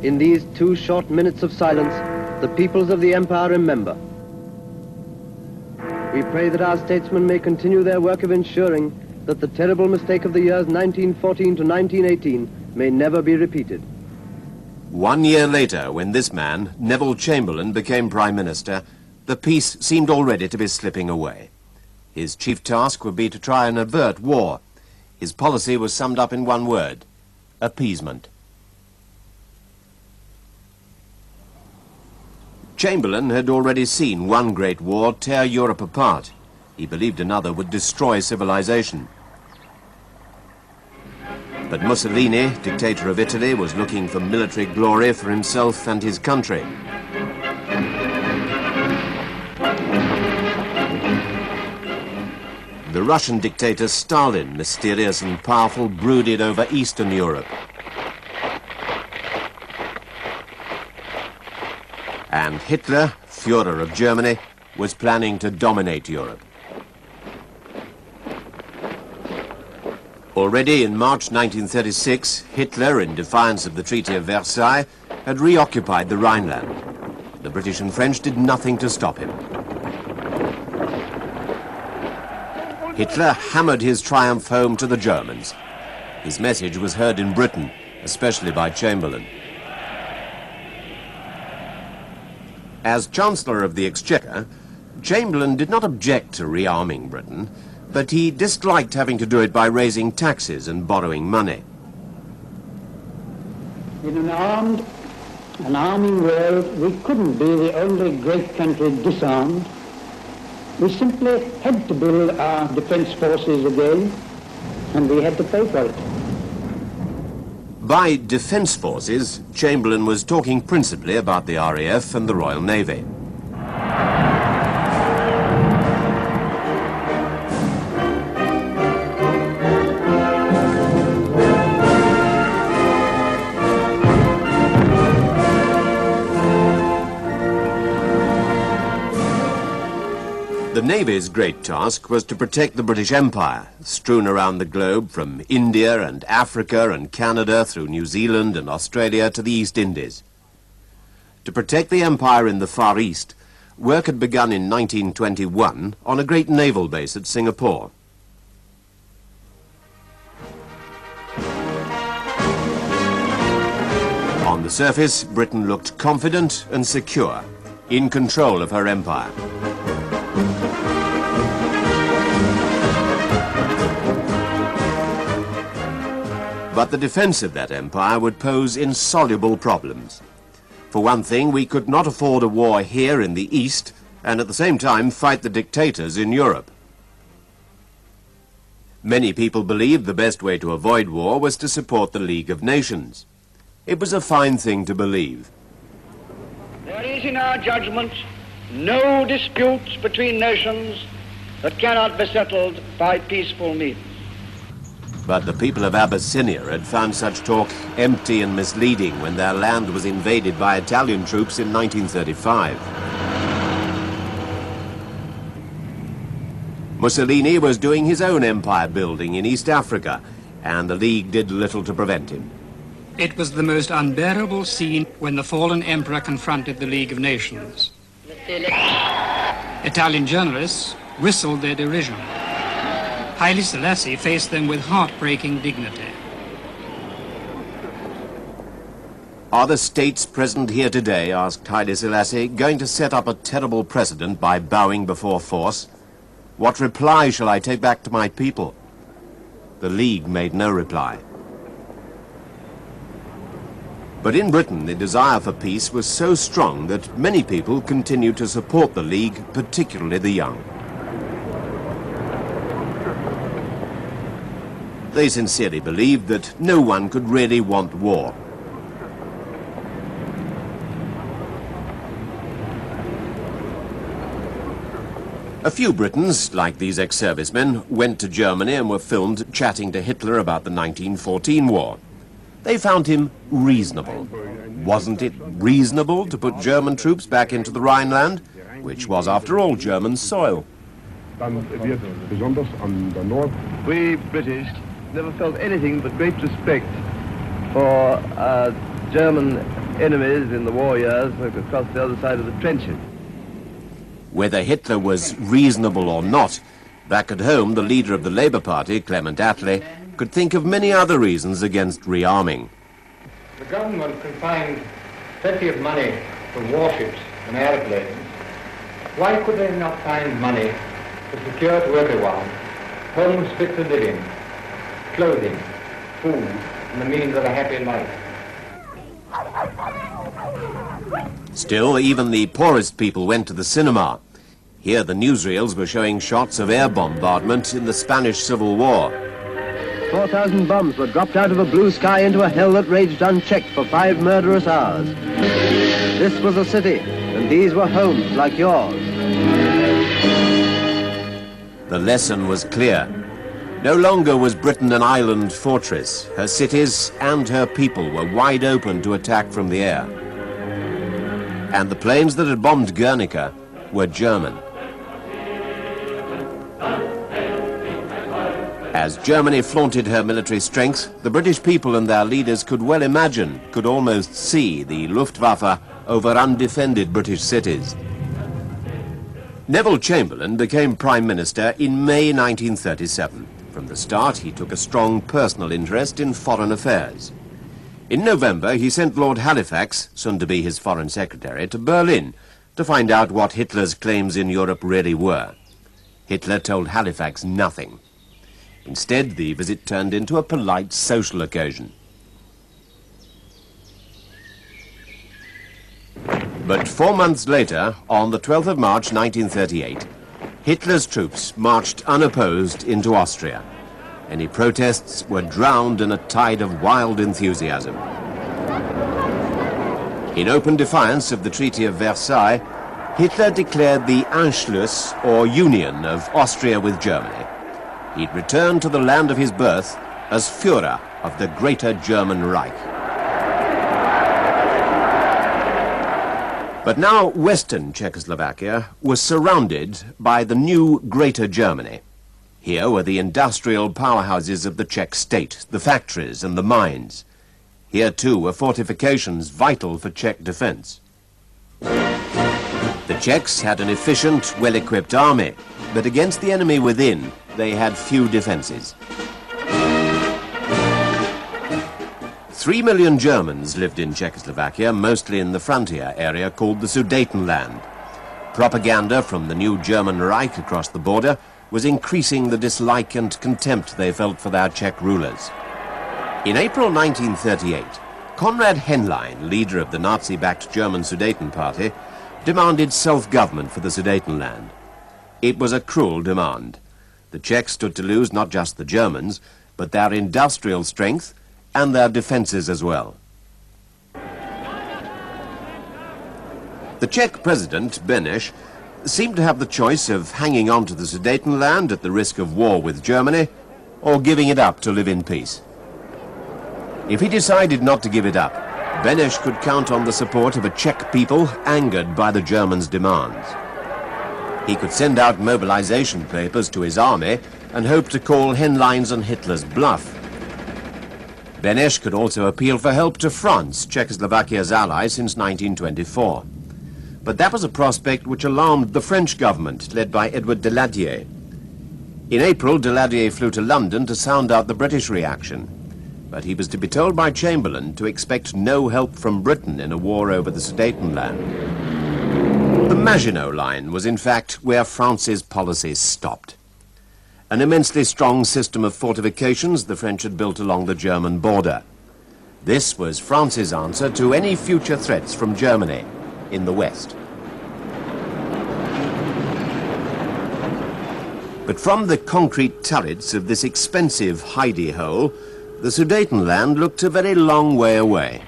In these 2 short minutes of silence, the peoples of the empire remember. We pray that our statesmen may continue their work of ensuring that the terrible mistake of the years 1914 to 1918 may never be repeated. 1 year later, when this man, Neville Chamberlain, became Prime Minister, the peace seemed already to be slipping away. His chief task would be to try and avert war. His policy was summed up in one word: appeasement. Chamberlain had already seen one great war tear Europe apart. He believed another would destroy civilization. But Mussolini, dictator of Italy, was looking for military glory for himself and his country. The Russian dictator Stalin, mysterious and powerful, brooded over Eastern Europe. And Hitler, Führer of Germany, was planning to dominate Europe. Already in March 1936, Hitler, in defiance of the Treaty of Versailles, had reoccupied the Rhineland. The British and French did nothing to stop him. Hitler hammered his triumph home to the Germans. His message was heard in Britain, especially by Chamberlain. As Chancellor of the Exchequer, Chamberlain did not object to rearming Britain, but he disliked having to do it by raising taxes and borrowing money. In an arming world, we couldn't be the only great country disarmed. We simply had to build our defense forces again, and we had to pay for it. By defense forces, Chamberlain was talking principally about the RAF and the Royal Navy. The Navy's great task was to protect the British Empire, strewn around the globe from India and Africa and Canada through New Zealand and Australia to the East Indies. To protect the empire in the Far East, work had begun in 1921 on a great naval base at Singapore. On the surface, Britain looked confident and secure, in control of her empire. But the defense of that empire would pose insoluble problems. For one thing, we could not afford a war here in the East and at the same time fight the dictators in Europe. Many people believed the best way to avoid war was to support the League of Nations. It was a fine thing to believe. There is, in our judgment, no disputes between nations that cannot be settled by peaceful means. But the people of Abyssinia had found such talk empty and misleading when their land was invaded by Italian troops in 1935. Mussolini was doing his own empire building in East Africa, and the League did little to prevent him. It was the most unbearable scene when the fallen emperor confronted the League of Nations. Italian journalists whistled their derision. Haile Selassie faced them with heartbreaking dignity. Are the states present here today, asked Haile Selassie, going to set up a terrible precedent by bowing before force? What reply shall I take back to my people? The League made no reply. But in Britain, the desire for peace was so strong that many people continued to support the League, particularly the young. They sincerely believed that no one could really want war. A few Britons, like these ex-servicemen, went to Germany and were filmed chatting to Hitler about the 1914 war. They found him reasonable. Wasn't it reasonable to put German troops back into the Rhineland, which was, after all, German soil? We British never felt anything but great respect for German enemies in the war years across the other side of the trenches. Whether Hitler was reasonable or not, back at home the leader of the Labour Party, Clement Attlee, could think of many other reasons against rearming. The government can find plenty of money for warships and airplanes. Why could they not find money to secure to everyone homes fit to live in, clothing, food, and the means of a happy life? Still, even the poorest people went to the cinema. Here the newsreels were showing shots of air bombardment in the Spanish Civil War. 4,000 bombs were dropped out of a blue sky into a hell that raged unchecked for 5 murderous hours. This was a city, and these were homes like yours. The lesson was clear. No longer was Britain an island fortress. Her cities and her people were wide open to attack from the air. And the planes that had bombed Guernica were German. As Germany flaunted her military strength, the British people and their leaders could well imagine, could almost see the Luftwaffe over undefended British cities. Neville Chamberlain became Prime Minister in May 1937. From the start, he took a strong personal interest in foreign affairs. In November, he sent Lord Halifax, soon to be his Foreign Secretary, to Berlin to find out what Hitler's claims in Europe really were. Hitler told Halifax nothing. Instead, the visit turned into a polite social occasion. But 4 months later, on the 12th of March 1938, Hitler's troops marched unopposed into Austria. Any protests were drowned in a tide of wild enthusiasm. In open defiance of the Treaty of Versailles, Hitler declared the Anschluss, or union, of Austria with Germany. He'd returned to the land of his birth as Führer of the Greater German Reich. But now Western Czechoslovakia was surrounded by the new Greater Germany. Here were the industrial powerhouses of the Czech state, the factories and the mines. Here too were fortifications vital for Czech defense. The Czechs had an efficient, well-equipped army, but against the enemy within, they had few defenses. 3 million Germans lived in Czechoslovakia, mostly in the frontier area called the Sudetenland. Propaganda from the new German Reich across the border was increasing the dislike and contempt they felt for their Czech rulers. In April 1938, Konrad Henlein, leader of the Nazi-backed German Sudeten Party, demanded self-government for the Sudetenland. It was a cruel demand. The Czechs stood to lose not just the Germans, but their industrial strength and their defenses as well. The Czech president, Beneš, seemed to have the choice of hanging on to the Sudetenland at the risk of war with Germany, or giving it up to live in peace. If he decided not to give it up, Beneš could count on the support of a Czech people angered by the Germans' demands. He could send out mobilization papers to his army and hope to call Henlein's and Hitler's bluff. Beneš could also appeal for help to France, Czechoslovakia's ally since 1924. But that was a prospect which alarmed the French government, led by Edward Daladier. In April, Daladier flew to London to sound out the British reaction. But he was to be told by Chamberlain to expect no help from Britain in a war over the Sudetenland. The Maginot Line was in fact where France's policies stopped. An immensely strong system of fortifications the French had built along the German border. This was France's answer to any future threats from Germany in the West. But from the concrete turrets of this expensive hidey hole, the Sudetenland looked a very long way away.